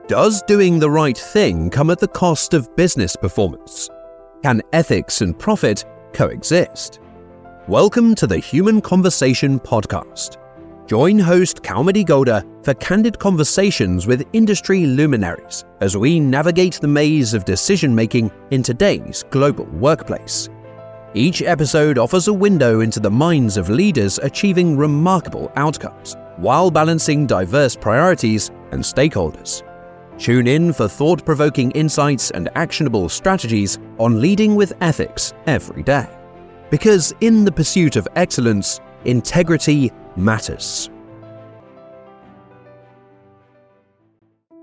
Does doing the right thing come at the cost of business performance? Can ethics and profit coexist? Welcome to the Human Conversation podcast. Join host Kaumudi Goda for candid conversations with industry luminaries as we navigate the maze of decision-making in today's global workplace. Each episode offers a window into the minds of leaders achieving remarkable outcomes while balancing diverse priorities and stakeholders. Tune in for thought-provoking insights and actionable strategies on leading with ethics every day. Because in the pursuit of excellence, integrity matters.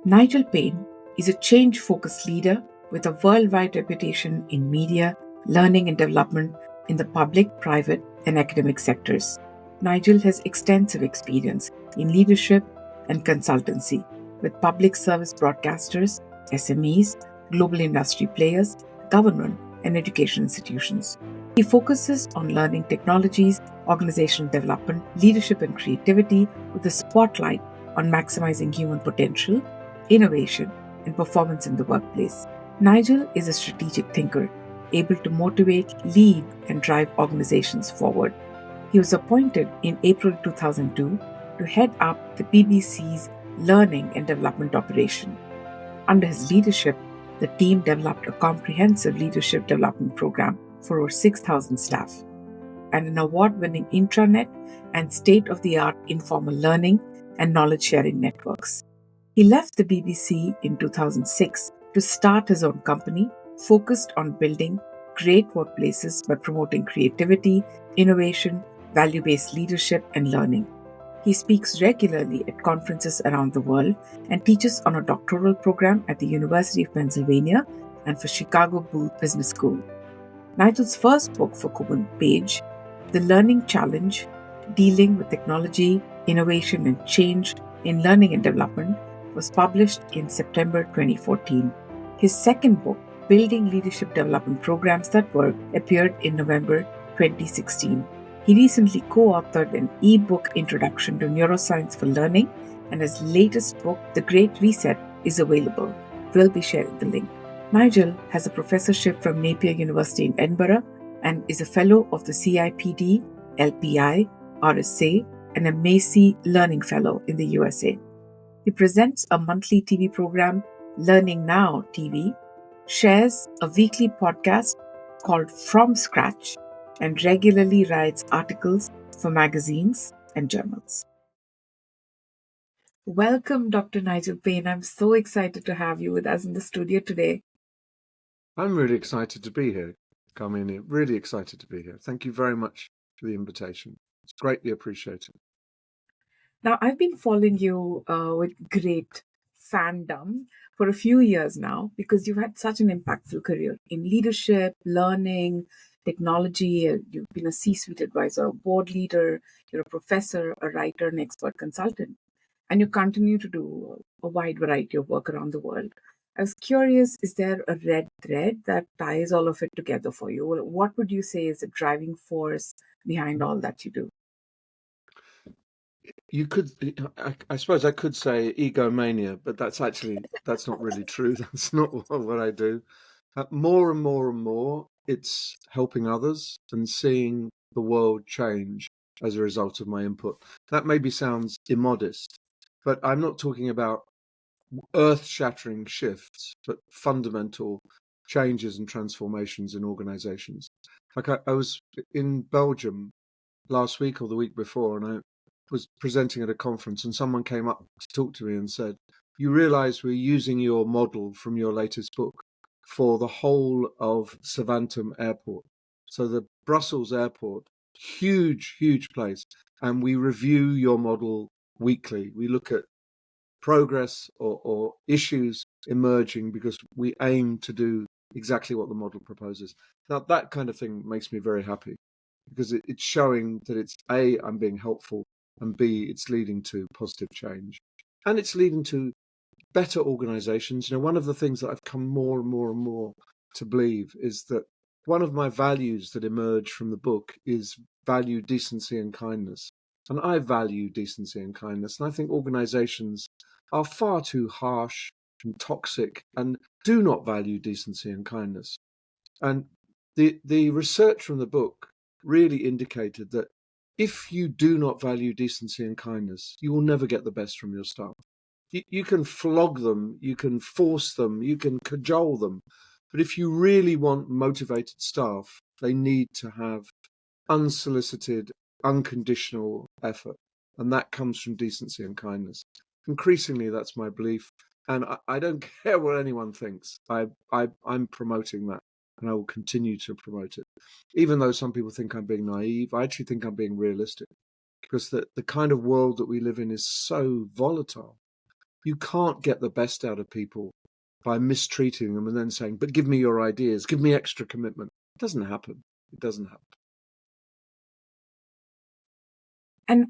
Nigel Paine is a change-focused leader with a worldwide reputation in media, learning and development in the public, private, and academic sectors. Nigel has extensive experience in leadership and consultancy with public service broadcasters, SMEs, global industry players, government, and education institutions. He focuses on learning technologies, organizational development, leadership and creativity with a spotlight on maximizing human potential, innovation, and performance in the workplace. Nigel is a strategic thinker, able to motivate, lead, and drive organizations forward. He was appointed in April 2002 to head up the BBC's learning and development operation. Under his leadership, the team developed a comprehensive leadership development program for over 6,000 staff and an award-winning intranet and state-of-the-art informal learning and knowledge-sharing networks. He left the BBC in 2006 to start his own company focused on building great workplaces by promoting creativity, innovation, value-based leadership, and learning. He speaks regularly at conferences around the world and teaches on a doctoral program at the University of Pennsylvania and for Chicago Booth Business School. Nigel's first book for Common Page, The Learning Challenge, Dealing with Technology, Innovation and Change in Learning and Development, was published in September 2014. His second book, Building Leadership Development Programs That Work, appeared in November 2016. He recently co-authored an e-book introduction to neuroscience for learning, and his latest book, The Great Reset, is available. We'll be sharing the link. Nigel has a professorship from Napier University in Edinburgh and is a fellow of the CIPD, LPI, RSA, and a Macy Learning Fellow in the USA. He presents a monthly TV program, Learning Now TV, shares a weekly podcast called From Scratch, and regularly writes articles for magazines and journals. Welcome, Dr. Nigel Paine. I'm so excited to have you with us in the studio today. I'm really excited to be here, Kaumudi. Really excited to be here. Thank you very much for the invitation. It's greatly appreciated. Now, I've been following you with great fandom for a few years now because you've had such an impactful career in leadership, learning, technology. You've been a C-suite advisor, a board leader, you're a professor, a writer, an expert consultant, and you continue to do a wide variety of work around the world. I was curious, is there a red thread that ties all of it together for you? What would you say is the driving force behind all that you do? You could, I suppose I could say egomania, but that's not really true. That's not what I do. More and more and more, it's helping others and seeing the world change as a result of my input. That maybe sounds immodest, but I'm not talking about earth-shattering shifts, but fundamental changes and transformations in organizations. Like I was in Belgium last week or the week before, and I was presenting at a conference, and someone came up to talk to me and said, "You realize we're using your model from your latest book for the whole of Zaventem Airport." So the Brussels airport, huge place, and we review your model weekly. We look at progress or issues emerging because we aim to do exactly what the model proposes. Now, that kind of thing makes me very happy because it's showing that it's A, I'm being helpful, and B, it's leading to positive change. And it's leading to better organizations. You know, one of the things that I've come more and more to believe is that one of my values that emerge from the book is value decency and kindness. And I value decency and kindness. And I think organizations are far too harsh, and toxic and do not value decency and kindness. And the research from the book really indicated that if you do not value decency and kindness, you will never get the best from your staff. You can flog them, you can force them, you can cajole them. But if you really want motivated staff, they need to have unsolicited, unconditional effort. And that comes from decency and kindness. Increasingly, that's my belief. And I don't care what anyone thinks. I'm promoting that, and I will continue to promote it. Even though some people think I'm being naive, I actually think I'm being realistic, because the kind of world that we live in is so volatile. You can't get the best out of people by mistreating them and then saying, but give me your ideas, give me extra commitment. It doesn't happen. It doesn't happen. And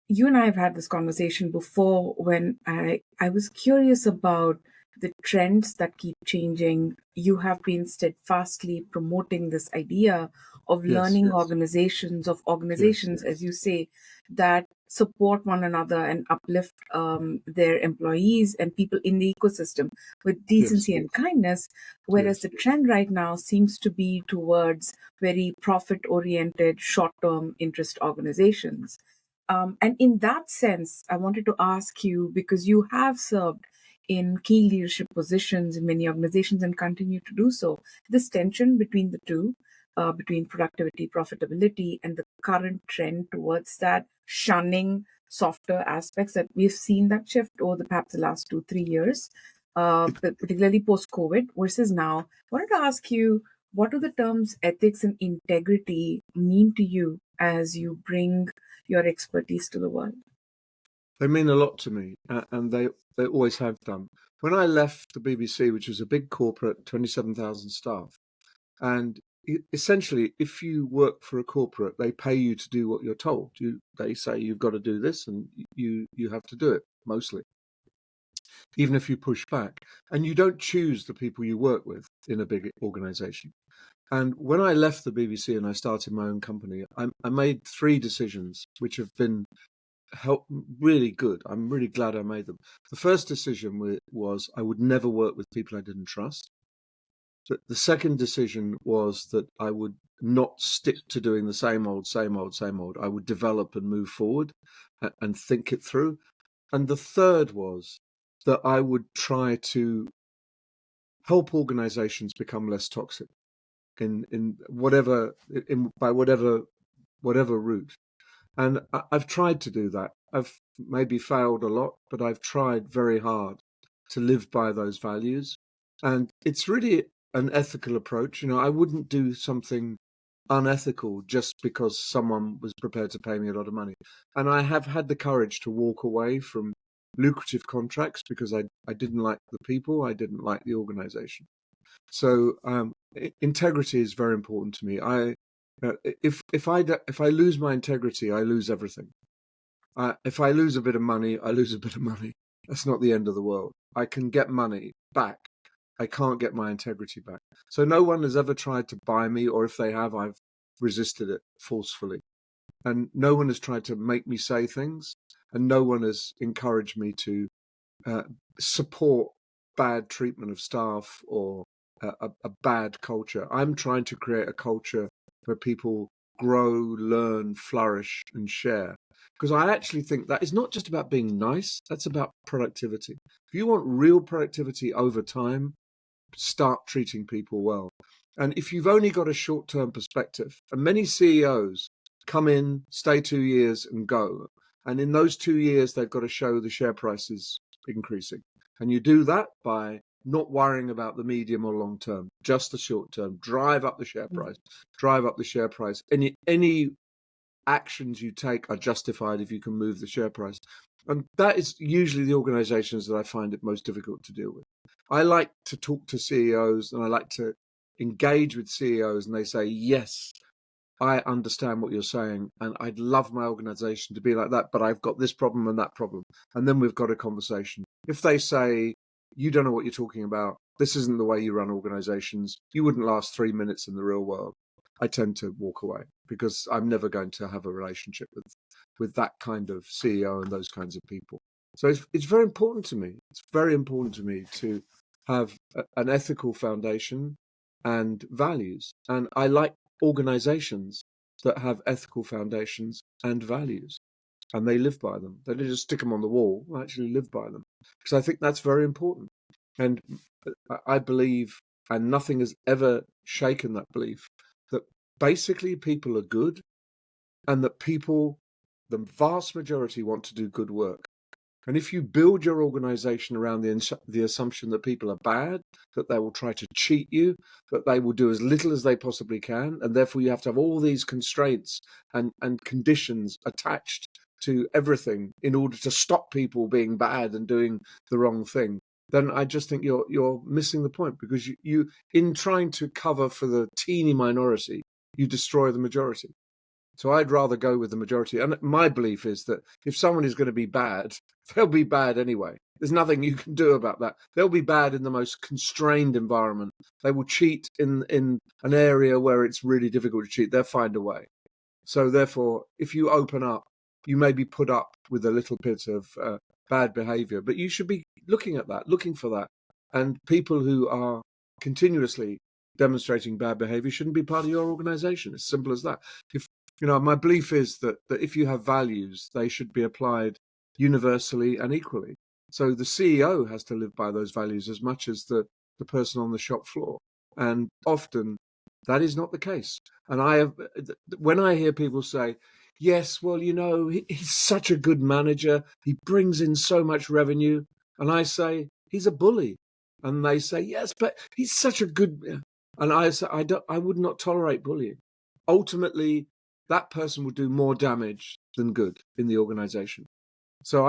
you and I have had this conversation before when I was curious about the trends that keep changing. You have been steadfastly promoting this idea of learning organizations, as you say, that support one another and uplift their employees and people in the ecosystem with decency and kindness, whereas the trend right now seems to be towards very profit-oriented, short-term interest organizations. And in that sense, I wanted to ask you, because you have served in key leadership positions in many organizations and continue to do so, this tension between the two, between productivity, profitability, and the current trend towards that, shunning softer aspects that we've seen that shift over perhaps the last 2-3 years, particularly post-COVID versus now. I wanted to ask you, what do the terms ethics and integrity mean to you as you bring your expertise to the world? They mean a lot to me, and they always have done. When I left the BBC, which was a big corporate, 27,000 staff, and essentially, if you work for a corporate, they pay you to do what you're told. They say you've got to do this, and you have to do it, mostly, even if you push back. And you don't choose the people you work with in a big organization. And when I left the BBC and I started my own company, I made 3 decisions which have been really good. I'm really glad I made them. The first decision was I would never work with people I didn't trust. The second decision was that I would not stick to doing the same old. I would develop and move forward and think it through. And the third was that I would try to help organizations become less toxic by whatever route. And I've tried to do that. I've maybe failed a lot, but I've tried very hard to live by those values. And it's really an ethical approach. I wouldn't do something unethical just because someone was prepared to pay me a lot of money. And I have had the courage to walk away from lucrative contracts because I didn't like the people, I didn't like the organization. So integrity is very important to me. If I lose my integrity, I lose everything. If I lose a bit of money, I lose a bit of money. That's not the end of the world. I can get money back. I can't get my integrity back. So no one has ever tried to buy me, or if they have, I've resisted it forcefully. And no one has tried to make me say things, and no one has encouraged me to support bad treatment of staff or a bad culture. I'm trying to create a culture where people grow, learn, flourish, and share. Because I actually think that is not just about being nice, that's about productivity. If you want real productivity over time, start treating people well. And if you've only got a short-term perspective, and many CEOs come in, stay 2 years and go, and in those 2 years, they've got to show the share prices increasing. And you do that by not worrying about the medium or long term, just the short term. Drive up the share price. Drive up the share price. Any actions you take are justified if you can move the share price. And that is usually the organizations that I find it most difficult to deal with. I like to talk to CEOs and I like to engage with CEOs, and they say, yes, I understand what you're saying, and I'd love my organization to be like that, but I've got this problem and that problem. And then we've got a conversation. If they say, you don't know what you're talking about, this isn't the way you run organizations, you wouldn't last 3 minutes in the real world, I tend to walk away, because I'm never going to have a relationship with that kind of CEO and those kinds of people. So it's very important to me. It's very important to me to have an ethical foundation and values. And I like organizations that have ethical foundations and values, and they live by them. They don't just stick them on the wall, they actually live by them. Because I think that's very important. And I believe, and nothing has ever shaken that belief, that basically people are good, and that people, the vast majority, want to do good work. And if you build your organization around the assumption that people are bad, that they will try to cheat you, that they will do as little as they possibly can, and therefore you have to have all these constraints and conditions attached to everything in order to stop people being bad and doing the wrong thing, then I just think you're missing the point, because you in trying to cover for the teeny minority, you destroy the majority. So I'd rather go with the majority. And my belief is that if someone is going to be bad, they'll be bad anyway. There's nothing you can do about that. They'll be bad in the most constrained environment. They will cheat in an area where it's really difficult to cheat. They'll find a way. So therefore, if you open up, you may be put up with a little bit of bad behavior, but you should be looking at that, looking for that. And people who are continuously demonstrating bad behavior shouldn't be part of your organization. It's simple as that. My belief is that if you have values, they should be applied universally and equally. So the CEO has to live by those values as much as the person on the shop floor. And often that is not the case. And when I hear people say, yes, well, he's such a good manager, he brings in so much revenue. And I say, he's a bully. And they say, yes, but he's such a good. And I say, I would not tolerate bullying. Ultimately, that person will do more damage than good in the organization. So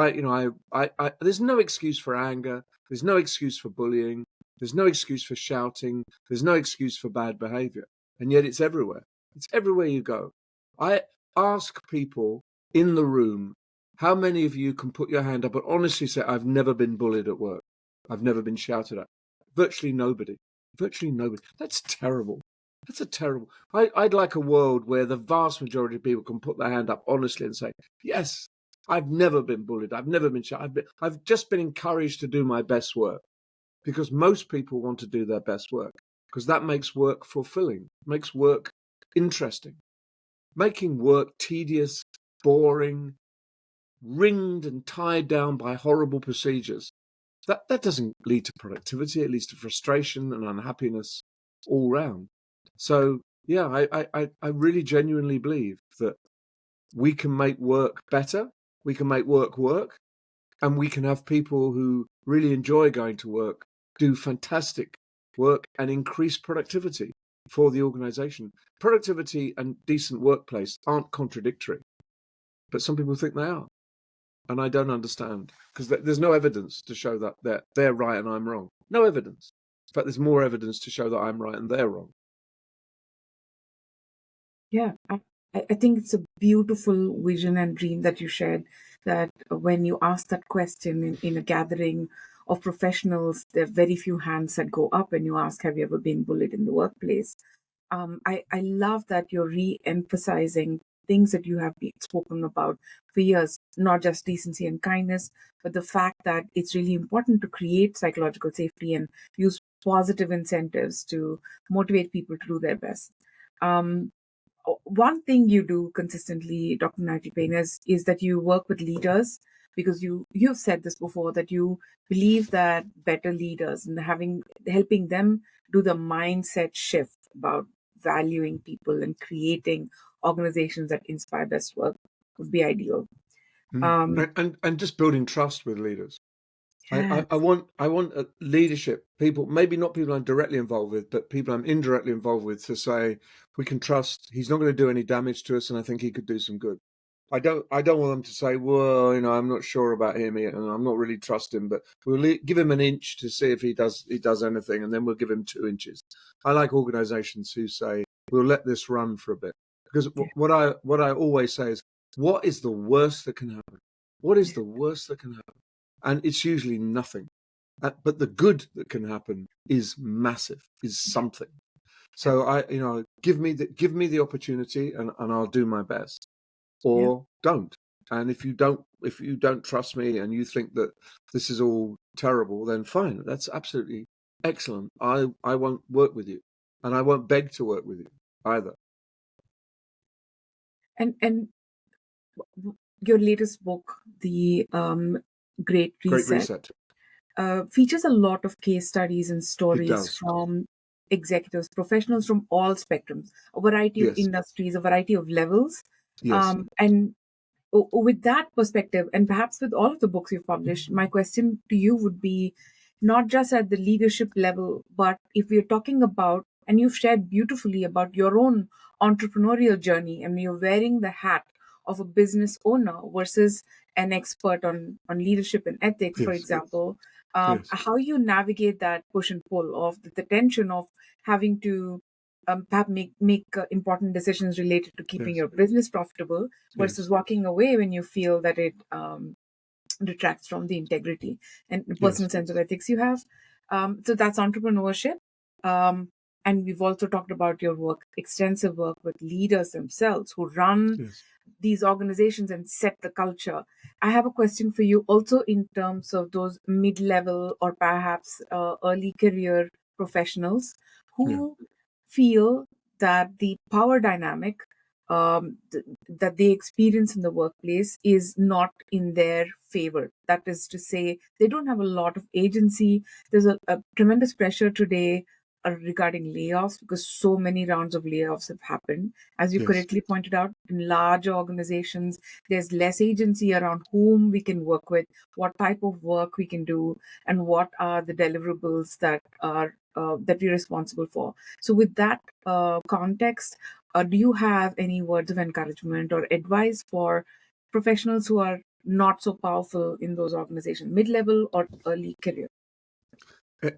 there's no excuse for anger. There's no excuse for bullying. There's no excuse for shouting. There's no excuse for bad behavior. And yet it's everywhere. It's everywhere you go. I ask people in the room, how many of you can put your hand up and honestly say, I've never been bullied at work. I've never been shouted at. Virtually nobody. Virtually nobody. That's terrible. That's a terrible. I'd like a world where the vast majority of people can put their hand up honestly and say, yes, I've never been bullied. I've never been shouted. I've just been encouraged to do my best work, because most people want to do their best work, because that makes work fulfilling, makes work interesting. Making work tedious, boring, ringed and tied down by horrible procedures, that doesn't lead to productivity. It leads to frustration and unhappiness all round. So, yeah, I really genuinely believe that we can make work better, we can make work, and we can have people who really enjoy going to work do fantastic work and increase productivity for the organization. Productivity and decent workplace aren't contradictory, but some people think they are. And I don't understand, because there's no evidence to show that they're right and I'm wrong. No evidence. In fact, there's more evidence to show that I'm right and they're wrong. Yeah, I think it's a beautiful vision and dream that you shared, that when you ask that question in a gathering of professionals, there are very few hands that go up and you ask, have you ever been bullied in the workplace? I love that you're re-emphasizing things that you have spoken about for years, not just decency and kindness, but the fact that it's really important to create psychological safety and use positive incentives to motivate people to do their best. Um, One thing you do consistently, Dr. Nigel Paine, is that you work with leaders, because you've said this before, that you believe that better leaders and helping them do the mindset shift about valuing people and creating organizations that inspire best work would be ideal. Um, And just building trust with leaders. yeah, I want leadership people, maybe not people I'm directly involved with, but people I'm indirectly involved with, to say we can trust he's not going to do any damage to us, and I think he could do some good. I don't want them to say, well, I'm not sure about him, and I'm not really trust him, but we'll give him an inch to see if he does anything, and then we'll give him 2 inches. I like organizations who say we'll let this run for a bit, because what I always say is, what is the worst that can happen? What is the worst that can happen? And it's usually nothing. But the good that can happen is massive, is something. So give me the opportunity, and I'll do my best, or don't. And if you don't trust me and you think that this is all terrible, then fine. That's absolutely excellent. I won't work with you, and I won't beg to work with you either. And your latest book, The Great Great Reset, Reset. features a lot of case studies and It stories does. from executives, professionals from all spectrums, a variety of Yes. industries, a variety of levels. Yes. And with that perspective, and perhaps with all of the books you've published, my question to you would be not just at the leadership level, but if we're talking about, and you've shared beautifully about your own entrepreneurial journey, and you're wearing the hat of a business owner versus an expert on leadership and ethics, for Yes. example, Yes. how you navigate that push and pull of the tension of having to perhaps make important decisions related to keeping Yes. your business profitable versus Yes. walking away when you feel that it detracts from the integrity and the personal Yes. sense of ethics you have. So that's entrepreneurship. Um, and we've also talked about your work, extensive work with leaders themselves who run Yes. these organizations and set the culture. I have a question for you also in terms of those mid-level or perhaps early career professionals Yeah. who feel that the power dynamic that they experience in the workplace is not in their favor. That is to say, they don't have a lot of agency. There's a tremendous pressure today regarding layoffs because so many rounds of layoffs have happened. As you Yes. correctly pointed out, in larger organizations, there's less agency around whom we can work with, what type of work we can do, and what are the deliverables that we're responsible for. So, with that context, do you have any words of encouragement or advice for professionals who are not so powerful in those organizations, mid-level or early career?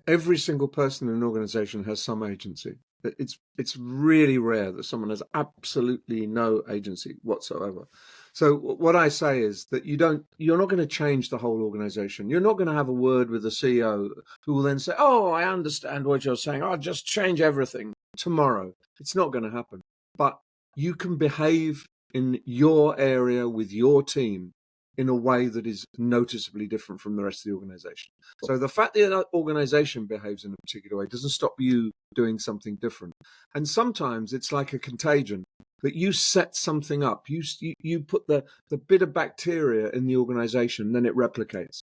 Every single person in an organization has some agency. It's really rare that someone has absolutely no agency whatsoever. So what I say is that you're not going to change the whole organization. You're not going to have a word with the CEO who will then say, "Oh, I understand what you're saying. I'll just change everything tomorrow." It's not going to happen. But you can behave in your area with your team in a way that is noticeably different from the rest of the organization. So the fact that an organization behaves in a particular way doesn't stop you doing something different. And sometimes it's like a contagion that you set something up. You put the bit of bacteria in the organization, then it replicates.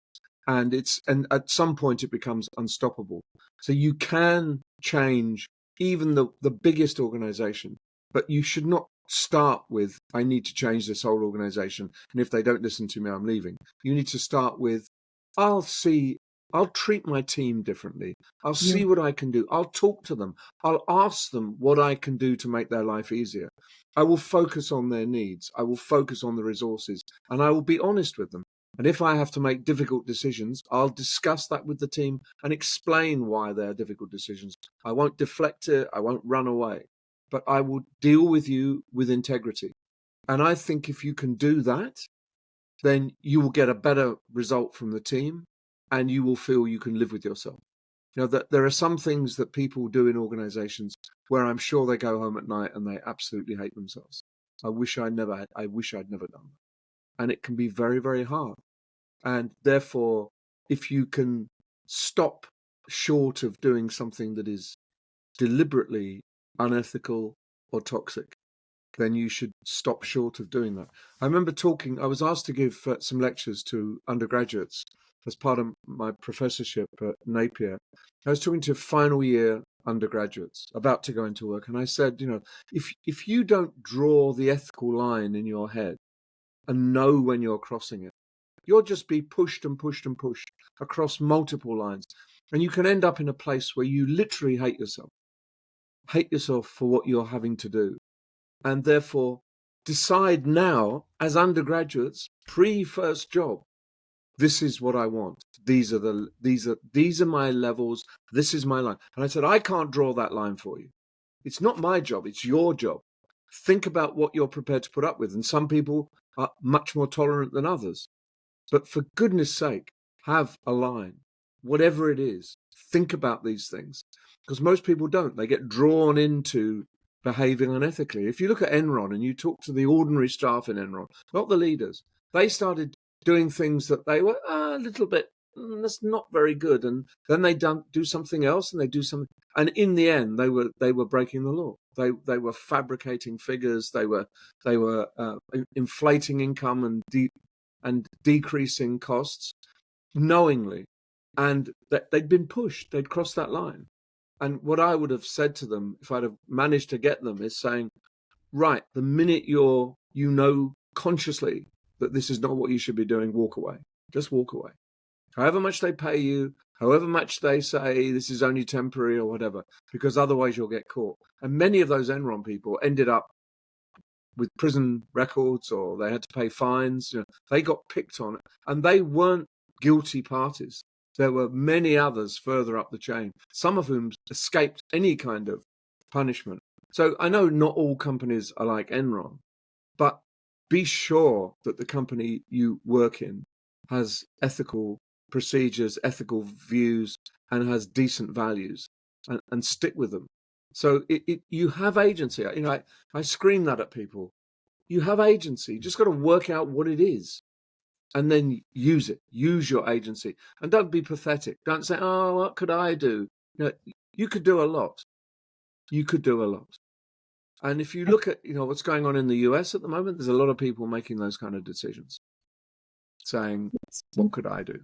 And at some point it becomes unstoppable. So you can change even the biggest organization, but you should not start with, I need to change this whole organization, and if they don't listen to me, I'm leaving. You need to start with, I'll treat my team differently. I'll see what I can do. I'll talk to them. I'll ask them what I can do to make their life easier. I will focus on their needs. I will focus on the resources, and I will be honest with them. And if I have to make difficult decisions, I'll discuss that with the team and explain why they're difficult decisions. I won't deflect it. I won't run away, but I will deal with you with integrity. And I think if you can do that, then you will get a better result from the team and you will feel you can live with yourself. You know, that there are some things that people do in organizations where I'm sure they go home at night and they absolutely hate themselves. I wish I'd never done that. And it can be very, very hard. And therefore, if you can stop short of doing something that is deliberately unethical or toxic, then you should stop short of doing that. I remember I was asked to give some lectures to undergraduates as part of my professorship at Napier. I was talking to final year undergraduates about to go into work, and I said, if you don't draw the ethical line in your head and know when you're crossing it, you'll just be pushed and pushed and pushed across multiple lines. And you can end up in a place where you literally hate yourself for what you're having to do. And therefore decide now as undergraduates, pre-first job, this is what I want. These are my levels. This is my line. And I said, I can't draw that line for you. It's not my job. It's your job. Think about what you're prepared to put up with. And some people are much more tolerant than others. But for goodness sake, have a line, whatever it is. Think about these things, because most people don't. They get drawn into behaving unethically. If you look at Enron and you talk to the ordinary staff in Enron, not the leaders, they started doing things that they were a little bit, that's not very good. And then they do something else, and they do something. And in the end, they were breaking the law. They were fabricating figures. They were inflating income and decreasing costs knowingly. And they'd been pushed. They'd crossed that line. And what I would have said to them, if I'd have managed to get them, is saying, right, the minute you know consciously that this is not what you should be doing, walk away. Just walk away. However much they pay you, however much they say this is only temporary or whatever, because otherwise you'll get caught. And many of those Enron people ended up with prison records, or they had to pay fines. They got picked on, and they weren't guilty parties. There were many others further up the chain, some of whom escaped any kind of punishment. So I know not all companies are like Enron, but be sure that the company you work in has ethical procedures, ethical views, and has decent values, and stick with them. So you have agency. I scream that at people. You have agency. You just got to work out what it is, and then use it. Use your agency, and don't be pathetic. Don't say, "Oh, what could I do?" You could do a lot. You could do a lot. And if you look at what's going on in the US at the moment, there's a lot of people making those kind of decisions, saying, "What could I do?"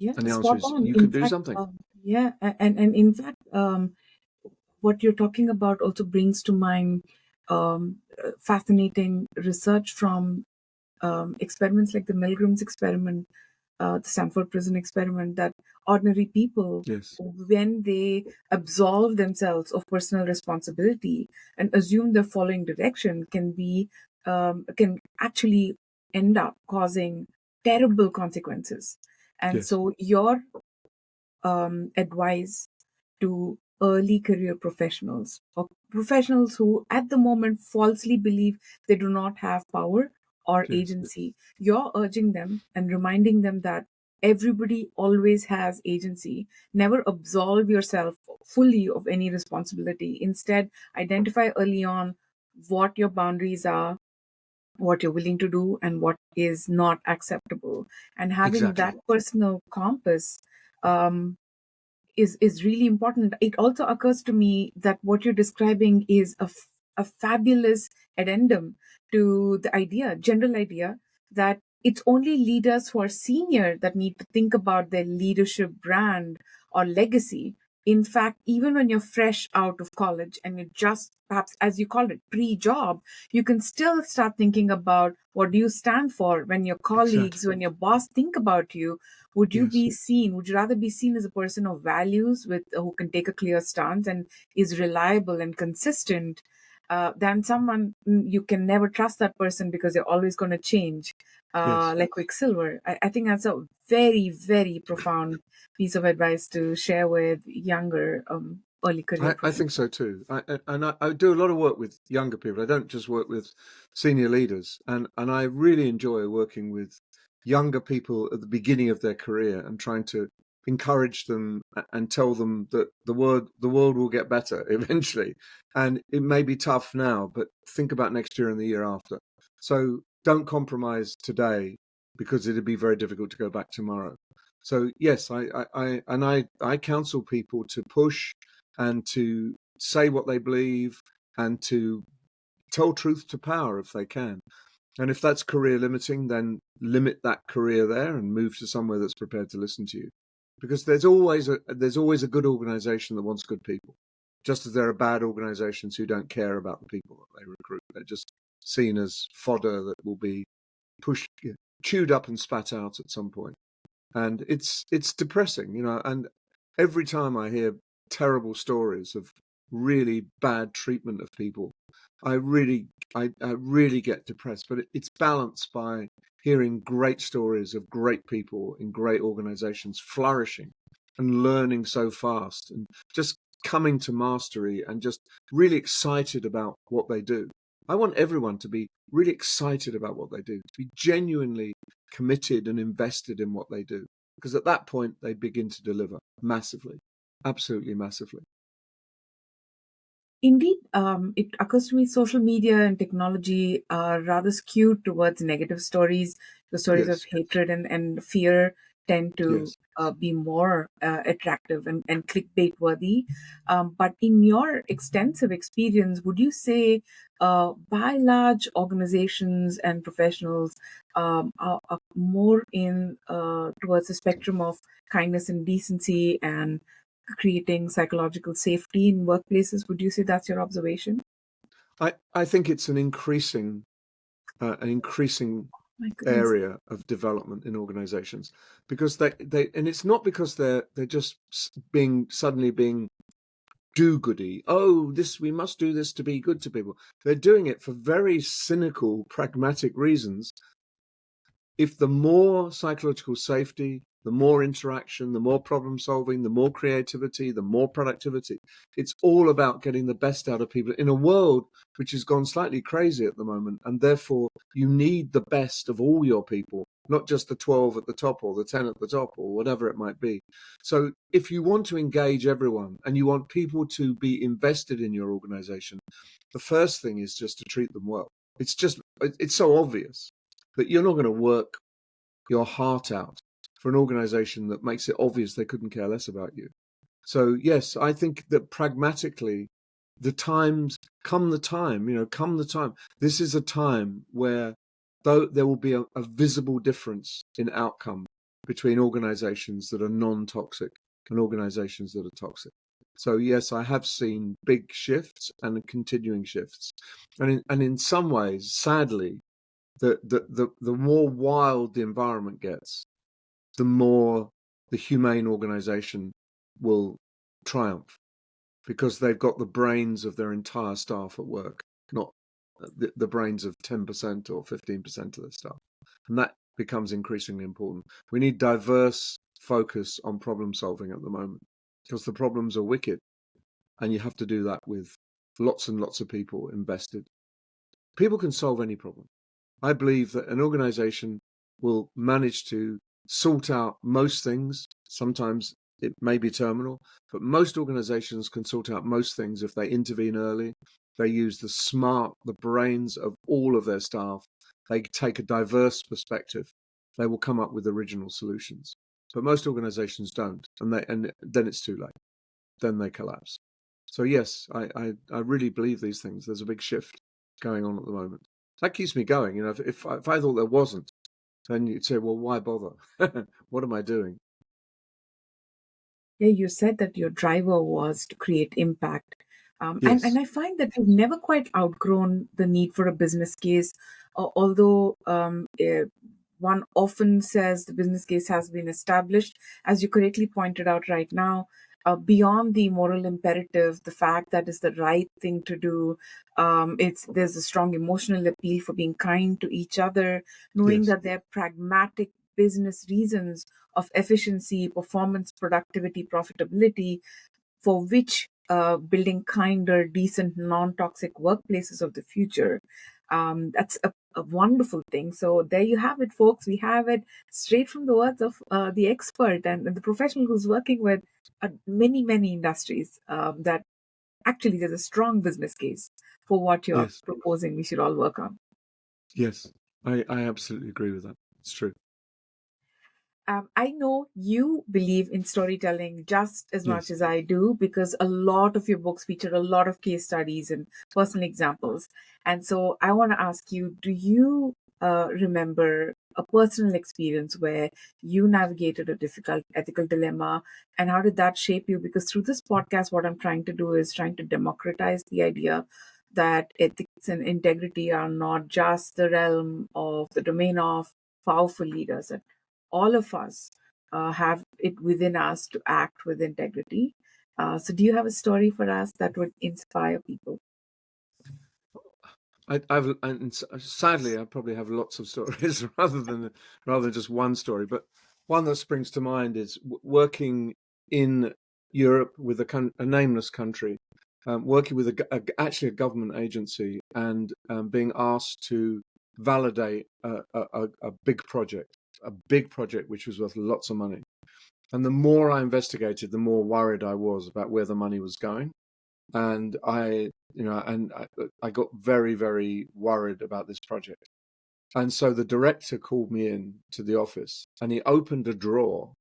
Yeah, And the answer spot is, on. you In could do fact, something. and in fact, what you're talking about also brings to mind fascinating research from experiments like the Milgram's experiment, the Stanford Prison experiment, that ordinary people, Yes. when they absolve themselves of personal responsibility and assume they're following direction, can actually end up causing terrible consequences. And Yes. so your advice to early career professionals, or professionals who at the moment falsely believe they do not have power or Yes. agency, you're urging them and reminding them that everybody always has agency. Never absolve yourself fully of any responsibility. Instead, identify early on what your boundaries are, what you're willing to do, and what is not acceptable. And having Exactly. that personal compass um, is really important. It also occurs to me that what you're describing is a fabulous addendum to the general idea, that it's only leaders who are senior that need to think about their leadership brand or legacy. In fact, even when you're fresh out of college and you're just, perhaps as you called it, pre-job, you can still start thinking about what do you stand for. When your colleagues, Exactly. when your boss think about you, would you Yes. be seen? Would you rather be seen as a person of values, with who can take a clear stance and is reliable and consistent, than someone you can never trust that person because they're always going to change, Yes. like Quicksilver? I think that's a very, very profound piece of advice to share with younger early career I think professionals. so too. I do a lot of work with younger people. I don't just work with senior leaders, and I really enjoy working with younger people at the beginning of their career and trying to encourage them and tell them that the world will get better eventually, and it may be tough now, but think about next year and the year after. So don't compromise today, because it'd be very difficult to go back tomorrow. So yes, I counsel people to push and to say what they believe and to tell truth to power if they can. And if that's career limiting, then limit that career there and move to somewhere that's prepared to listen to you. Because there's always a good organization that wants good people, just as there are bad organizations who don't care about the people that they recruit. They're just seen as fodder that will be pushed, chewed up and spat out at some point. And it's depressing, and every time I hear terrible stories of really bad treatment of people, I really get depressed. But it's balanced by hearing great stories of great people in great organizations flourishing and learning so fast and just coming to mastery and just really excited about what they do. I want everyone to be really excited about what they do, to be genuinely committed and invested in what they do, because at that point they begin to deliver massively, absolutely massively. Indeed, it occurs to me social media and technology are rather skewed towards negative stories. The stories of Yes, hatred and fear tend to yes. be more attractive and clickbait worthy. But in your extensive experience, would you say, by and large, organizations and professionals are more in towards the spectrum of kindness and decency and creating psychological safety in workplaces? Would you say that's your observation? I think it's an increasing My goodness. area of development in organizations, because they and it's not because they're just being do-goody. Oh, this we must do this to be good to people. They're doing it for very cynical, pragmatic reasons. If the more psychological safety, the more interaction, the more problem solving, the more creativity, the more productivity, it's all about getting the best out of people in a world which has gone slightly crazy at the moment. And therefore, you need the best of all your people, not just the 12 at the top or the 10 at the top or whatever it might be. So, if you want to engage everyone and you want people to be invested in your organization, the first thing is just to treat them well. It's so obvious that you're not going to work your heart out for an organization that makes it obvious they couldn't care less about you. So yes, I think that pragmatically, come the time. This is a time where though there will be a visible difference in outcome between organizations that are non-toxic and organizations that are toxic. So yes, I have seen big shifts and continuing shifts, and in some ways, sadly, the more wild the environment gets, the more the humane organization will triumph, because they've got the brains of their entire staff at work, not the brains of 10% or 15% of the staff. And that becomes increasingly important. We need diverse focus on problem solving at the moment, because the problems are wicked, and you have to do that with lots and lots of people invested. People can solve any problem. I believe that an organization will manage to sort out most things. Sometimes it may be terminal, but most organizations can sort out most things if they intervene early. They use the brains of all of their staff. They take a diverse perspective. They will come up with original solutions. But most organizations don't, and then it's too late. Then they collapse. So yes, I really believe these things. There's a big shift going on at the moment. That keeps me going. If I thought there wasn't, then you'd say, well, why bother? What am I doing? Yeah, you said that your driver was to create impact. And Yes, I find that we've never quite outgrown the need for a business case, although one often says the business case has been established. As you correctly pointed out right now, beyond the moral imperative, the fact that it's the right thing to do, there's a strong emotional appeal for being kind to each other, knowing yes, that there are pragmatic business reasons of efficiency, performance, productivity, profitability, for which building kinder, decent, non toxic workplaces of the future. That's a wonderful thing. So, there you have it, folks. We have it straight from the words of the expert and the professional who's working with many, many industries, that actually there's a strong business case for what you're yes, proposing we should all work on. yes. I absolutely agree with that. It's true. I know you believe in storytelling just as much Yes. as I do, because a lot of your books feature a lot of case studies and personal examples. And so I want to ask you, do you remember a personal experience where you navigated a difficult ethical dilemma, and how did that shape you? Because through this podcast, what I'm trying to do is trying to democratize the idea that ethics and integrity are not just the realm of the domain of powerful leaders, all of us have it within us to act with integrity. So, do you have a story for us that would inspire people? Sadly, I probably have lots of stories rather than just one story. But one that springs to mind is working in Europe with a nameless country, working with actually a government agency, and being asked to validate a big project which was worth lots of money. And the more I investigated, the more worried I was about where the money was going. And I got very, very worried about this project. And so the director called me in to the office, and he opened a drawer,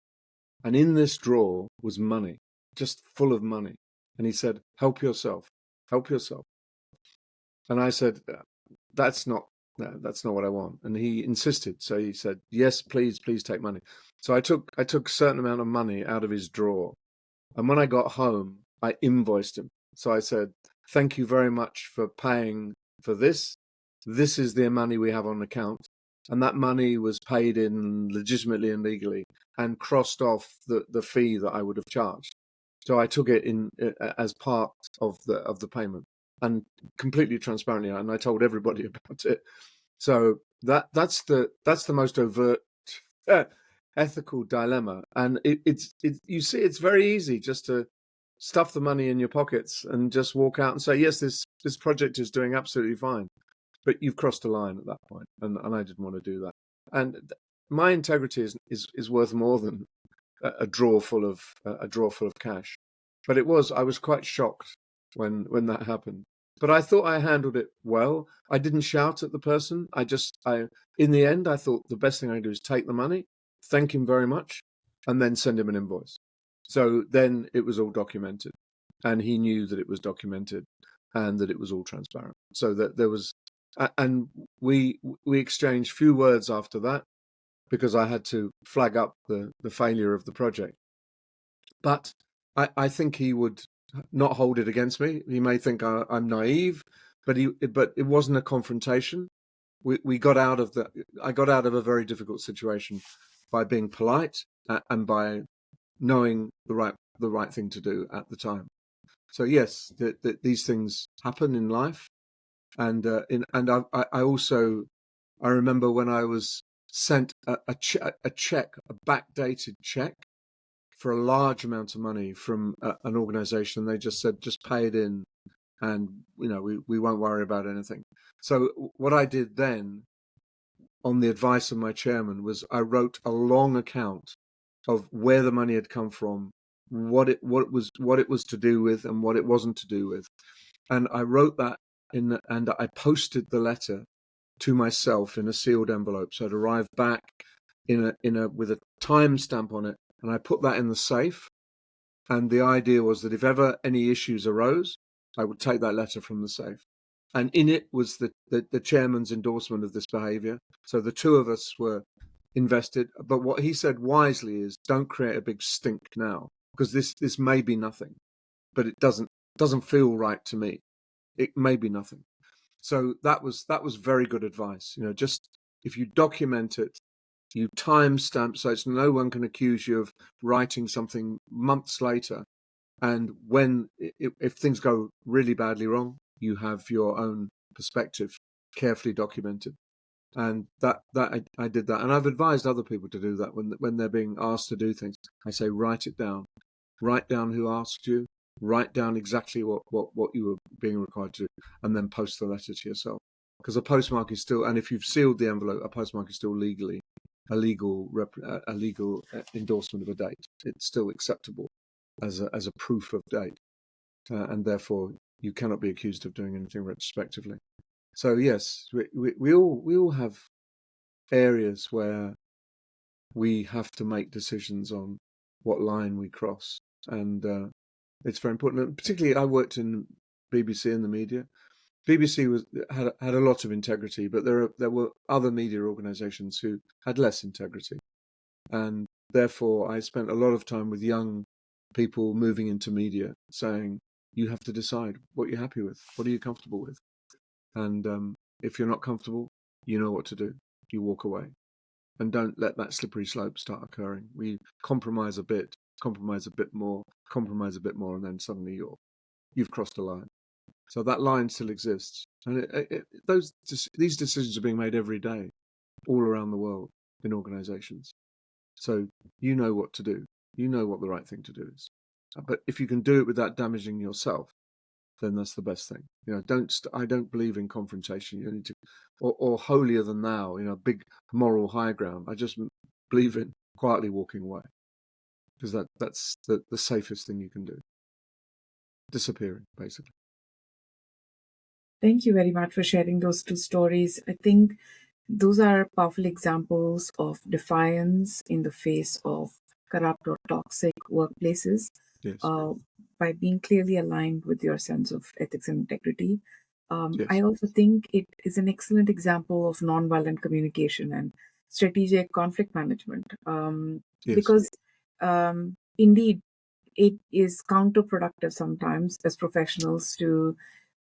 and in this drawer was money, just full of money. And he said, "Help yourself, help yourself." And I said, "That's not, no, that's not what I want." And he insisted. So he said, "Yes, please, please take money." So I took a certain amount of money out of his drawer. And when I got home, I invoiced him. So I said, "Thank you very much for paying for this. This is the money we have on account." And that money was paid in legitimately and legally and crossed off the fee that I would have charged. So I took it in as part of the payment, and completely transparently, and I told everybody about it. So that's the most overt ethical dilemma, and it's you see, it's very easy just to stuff the money in your pockets and just walk out and say, "Yes, this project is doing absolutely fine," but you've crossed a line at that point, and I didn't want to do that. And my integrity is worth more than a drawer full of cash. But I was quite shocked when that happened. But I thought I handled it well. I didn't shout at the person. In the end, I thought the best thing I could do is take the money, thank him very much, and then send him an invoice. So then it was all documented, and he knew that it was documented, and that it was all transparent. So that there was, and we exchanged few words after that, because I had to flag up the failure of the project. But I think he would not hold it against me. He may think I'm naive, but it wasn't a confrontation. I got out of a very difficult situation by being polite, and by knowing the right thing to do at the time. So yes, these things happen in life, and I also, I remember when I was sent a check, a backdated check for a large amount of money from an organization. They just said, "Just pay it in, and we won't worry about anything." So what I did then, on the advice of my chairman, was I wrote a long account of where the money had come from, what it was to do with, and what it wasn't to do with. And I wrote that and I posted the letter to myself in a sealed envelope. So it arrived back with a timestamp on it, and I put that in the safe. And the idea was that if ever any issues arose, I would take that letter from the safe. And in it was the chairman's endorsement of this behavior. So the two of us were invested. But what he said wisely is, don't create a big stink now, because this may be nothing, but it doesn't feel right to me. It may be nothing. So that was very good advice. Just, if you document it, you timestamp, so it's no one can accuse you of writing something months later. And if things go really badly wrong, you have your own perspective carefully documented. And I did that, and I've advised other people to do that when they're being asked to do things. I say, write it down, write down who asked you, write down exactly what you were being required to do, and then post the letter to yourself. Because a postmark is still, and if you've sealed the envelope, a postmark is still legally a legal endorsement of a date. It's still acceptable as a proof of date, and therefore you cannot be accused of doing anything retrospectively. So yes, we all have areas where we have to make decisions on what line we cross, and it's very important. And particularly, I worked in BBC and the media. BBC had a lot of integrity, but there were other media organisations who had less integrity, and therefore I spent a lot of time with young people moving into media, saying, you have to decide what you're happy with, what are you comfortable with, and if you're not comfortable, you know what to do. You walk away, and don't let that slippery slope start occurring. We compromise a bit more, and then suddenly you've crossed a line. So that line still exists, and these decisions are being made every day, all around the world, in organisations. So you know what to do. You know what the right thing to do is. But if you can do it without damaging yourself, then that's the best thing. I don't believe in confrontation. You need to, or holier than thou, big moral high ground. I just believe in quietly walking away, because that's the safest thing you can do. disappearing, basically. Thank you very much for sharing those two stories. I think those are powerful examples of defiance in the face of corrupt or toxic workplaces, Yes. uh, by being clearly aligned with your sense of ethics and integrity. Yes. I also think it is an excellent example of nonviolent communication and strategic conflict management, Yes. because indeed it is counterproductive sometimes as professionals to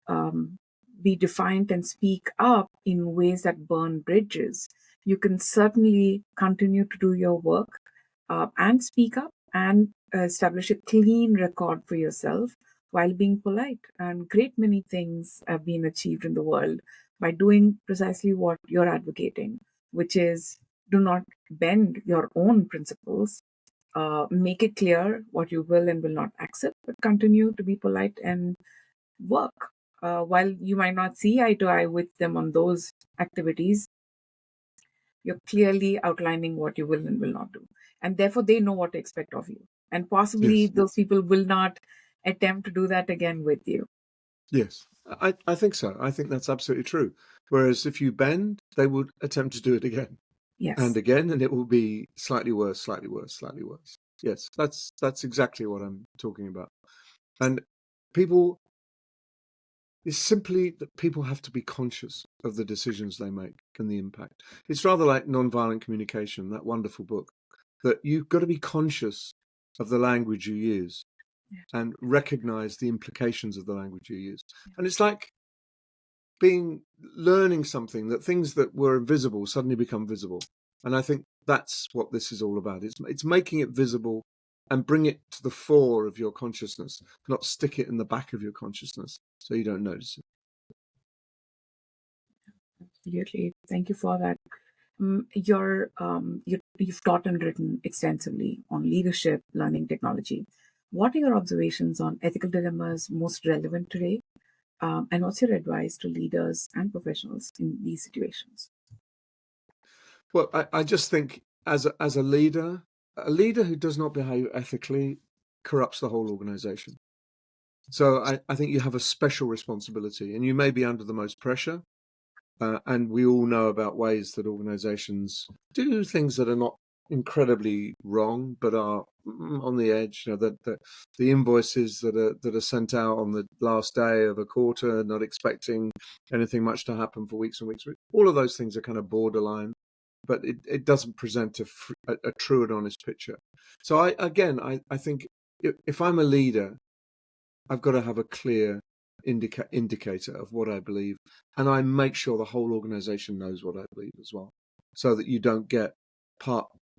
um, be defiant and speak up in ways that burn bridges. You can certainly continue to do your work, and speak up and establish a clean record for yourself while being polite. And great many things have been achieved in the world by doing precisely what you're advocating, which is do not bend your own principles. Make it clear what you will and will not accept, but continue to be polite and work. While you might not see eye to eye with them on those activities, you're clearly outlining what you will and will not do. And therefore, they know what to expect of you. And possibly Yes. those people will not attempt to do that again with you. Yes. I think so. I think that's absolutely true. Whereas if you bend, they would attempt to do it again Yes. and again, and it will be slightly worse, slightly worse, slightly worse. Yes, that's exactly what I'm talking about. And people, it's simply that people have to be conscious of the decisions they make and the impact. It's rather like nonviolent communication, that wonderful book, that you've got to be conscious of the language you use and recognize the implications of the language you use. And it's like learning something, that things that were invisible suddenly become visible. And I think that's what this is all about. It's making it visible and bring it to the fore of your consciousness, not stick it in the back of your consciousness so you don't notice it. Absolutely. Thank you for that. You've taught and written extensively on leadership, learning, technology. What are your observations on ethical dilemmas most relevant today? And what's your advice to leaders and professionals in these situations? Well, I just think as a leader who does not behave ethically corrupts the whole organization. So I think you have a special responsibility, and you may be under the most pressure. And we all know about ways that organizations do things that are not incredibly wrong, but are on the edge. You know, the invoices that are sent out on the last day of a quarter, not expecting anything much to happen for weeks and weeks. All of those things are kind of borderline, but it doesn't present a true and honest picture. So I think if I'm a leader, I've got to have a clear indicator of what I believe, and I make sure the whole organization knows what I believe as well, so that you don't get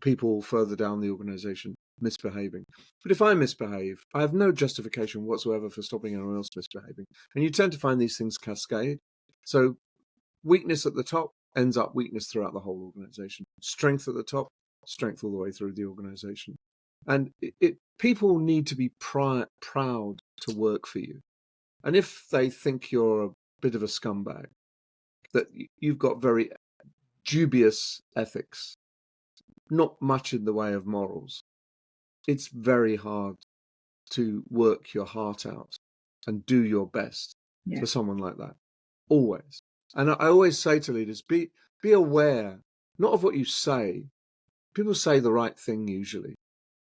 people further down the organization misbehaving. But if I misbehave, I have no justification whatsoever for stopping anyone else misbehaving, and you tend to find these things cascade. So weakness at the top ends up weakness throughout the whole organization. Strength at the top, strength all the way through the organization. And people need to be proud to work for you. And if they think you're a bit of a scumbag, that you've got very dubious ethics, not much in the way of morals, it's very hard to work your heart out and do your best for someone like that. Always. And I always say to leaders, be aware, not of what you say. People say the right thing usually,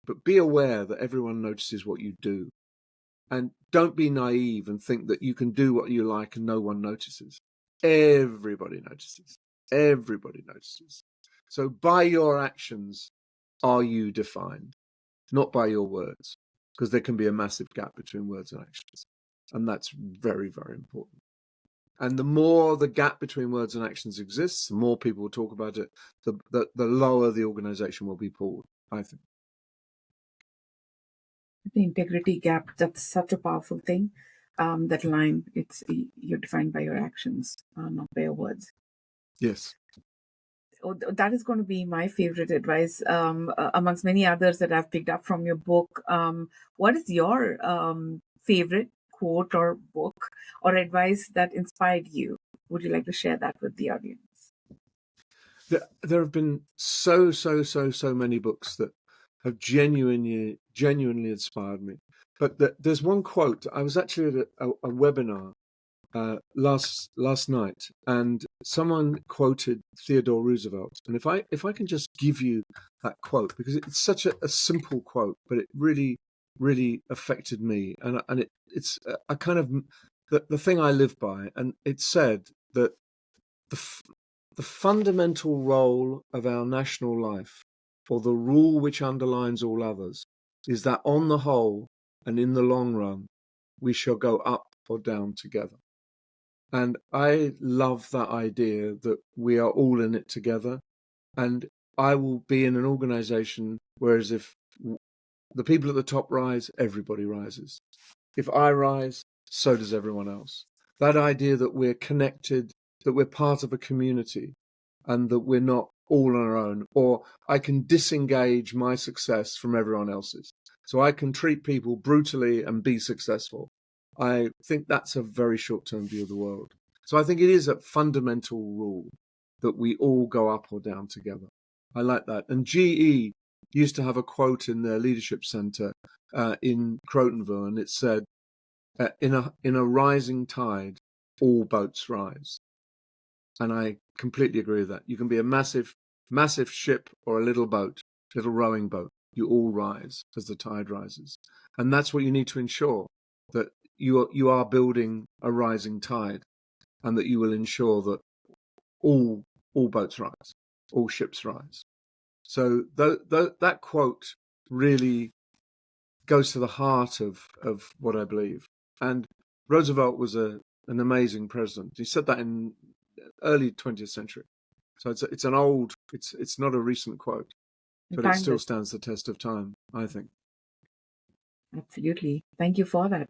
but be aware that everyone notices what you do. And don't be naive and think that you can do what you like and no one notices. Everybody notices. Everybody notices. So by your actions are you defined, not by your words, because there can be a massive gap between words and actions. And that's very, very important. And the more the gap between words and actions exists, the more people will talk about it, the lower the organization will be pulled, I think. The integrity gap, that's such a powerful thing. That line, you're defined by your actions, not by your words. Yes. That is going to be my favorite advice, amongst many others that I've picked up from your book. What is your favorite quote or book or advice that inspired you? Would you like to share that with the audience? There have been so many books that have genuinely inspired me. But there's one quote. I was actually at a webinar last night, and someone quoted Theodore Roosevelt. And if I can just give you that quote, because it's such a simple quote, but it really affected me, and it's a kind of the thing I live by. And it said that the fundamental role of our national life, or the rule which underlines all others, is that on the whole and in the long run, we shall go up or down together. And I love that idea that we are all in it together. And I will be in an organization, whereas if the people at the top rise, everybody rises. If I rise, so does everyone else. That idea that we're connected, that we're part of a community, and that we're not all on our own, or I can disengage my success from everyone else's. So I can treat people brutally and be successful. I think that's a very short-term view of the world. So I think it is a fundamental rule that we all go up or down together. I like that. And GE used to have a quote in their leadership center in Crotonville, and it said, in a rising tide, all boats rise. And I completely agree with that. You can be a massive ship or a little boat, little rowing boat. You all rise as the tide rises. And that's what you need to ensure, that you are building a rising tide, and that you will ensure that all boats rise, all ships rise. So that quote really goes to the heart of what I believe. And Roosevelt was an amazing president. He said that in early 20th century. So it's an old, it's not a recent quote, but it still stands the test of time, I think. Absolutely. Thank you for that.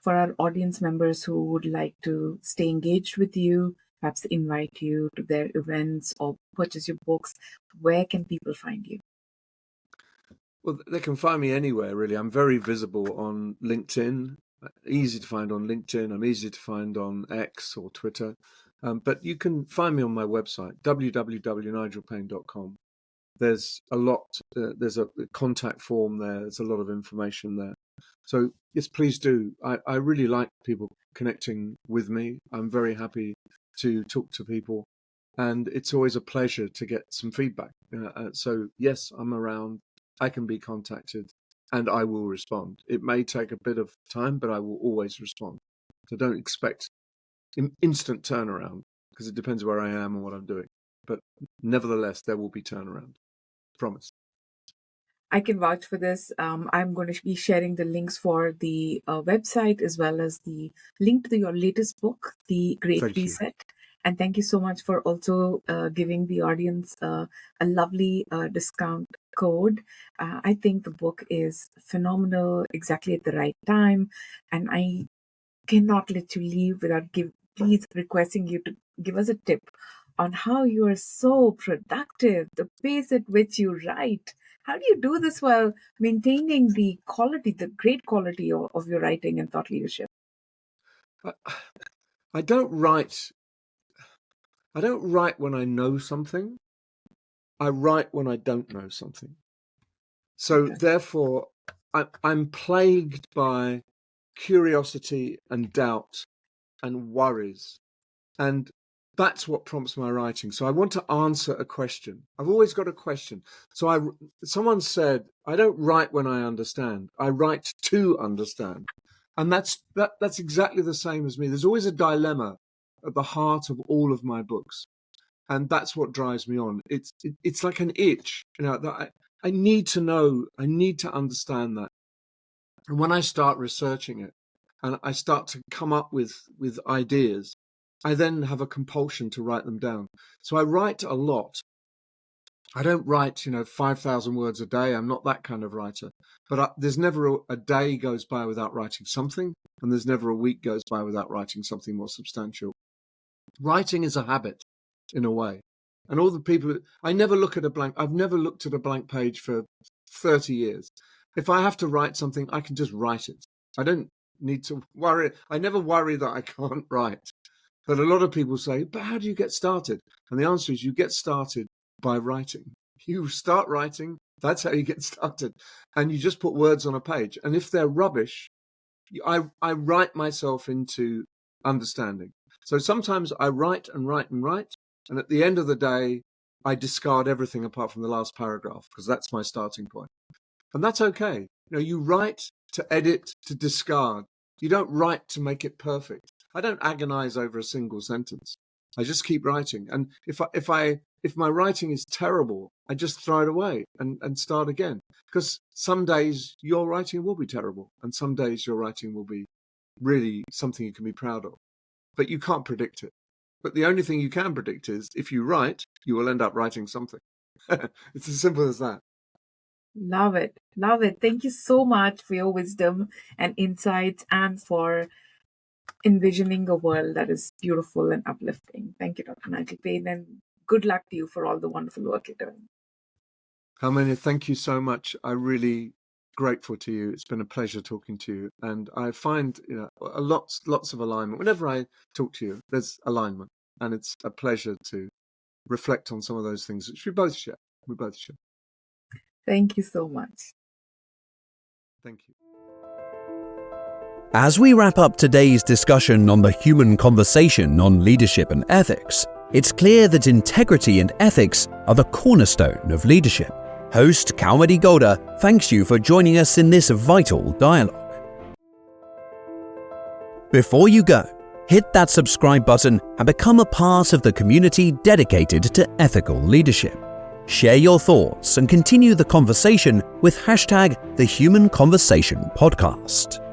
For our audience members who would like to stay engaged with you, perhaps invite you to their events or purchase your books, where can people find you? Well, they can find me anywhere, really. I'm very visible on LinkedIn, easy to find on LinkedIn. I'm easy to find on X or Twitter. But you can find me on my website, www.nigelpaine.com. There's a lot, there's a contact form there. There's a lot of information there. So yes, please do. I really like people connecting with me. I'm very happy to talk to people, and it's always a pleasure to get some feedback. So yes, I'm around. I can be contacted, and I will respond. It may take a bit of time, but I will always respond. So don't expect instant turnaround, because it depends where I am and what I'm doing. But nevertheless, there will be turnaround. Promise. I can vouch for this. I'm going to be sharing the links for the website, as well as the link to your latest book, The Great Thank you. Reset. And thank you so much for also giving the audience a lovely discount code. I think the book is phenomenal, exactly at the right time. And I cannot let you leave without please requesting you to give us a tip on how you are so productive, the pace at which you write. How do you do this while maintaining the quality, the great quality of your writing and thought leadership? I don't write. I don't write when I know something. I write when I don't know something. So therefore, I'm plagued by curiosity and doubt and worries. And that's what prompts my writing. So I want to answer a question. I've always got a question. So someone said, I don't write when I understand. I write to understand. And that's exactly the same as me. There's always a dilemma at the heart of all of my books. And that's what drives me on. It's like an itch, that I need to know, I need to understand that. And when I start researching it and I start to come up with ideas, I then have a compulsion to write them down. So I write a lot. I don't write, 5,000 words a day. I'm not that kind of writer. But there's never a day goes by without writing something, and there's never a week goes by without writing something more substantial. Writing is a habit, in a way. And all the people, I've never looked at a blank page for 30 years. If I have to write something, I can just write it. I don't need to worry. I never worry that I can't write. But a lot of people say, but how do you get started? And the answer is, you get started by writing. You start writing, That's how you get started. And you just put words on a page. And if they're rubbish, I write myself into understanding. So sometimes I write and write and write. And at the end of the day, I discard everything apart from the last paragraph, because that's my starting point. And that's okay. You write to edit, to discard. You don't write to make it perfect. I don't agonize over a single sentence. I just keep writing. And if my writing is terrible, I just throw it away and start again. Because some days your writing will be terrible, and some days your writing will be really something you can be proud of. But you can't predict it. But the only thing you can predict is if you write, you will end up writing something. It's as simple as that. Love it. Love it. Thank you so much for your wisdom and insights, and for envisioning a world that is beautiful and uplifting. Thank you, Dr. Nigel Paine, and good luck to you for all the wonderful work you're doing. Kaumudi, thank you so much. I'm really grateful to you. It's been a pleasure talking to you. And I find lots of alignment. Whenever I talk to you, there's alignment. And it's a pleasure to reflect on some of those things, which we both share. Thank you so much. Thank you. As we wrap up today's discussion on the human conversation on leadership and ethics, it's clear that integrity and ethics are the cornerstone of leadership. Host Kaumudi Goda thanks you for joining us in this vital dialogue. Before you go, hit that subscribe button and become a part of the community dedicated to ethical leadership. Share your thoughts and continue the conversation with #TheHumanConversationPodcast.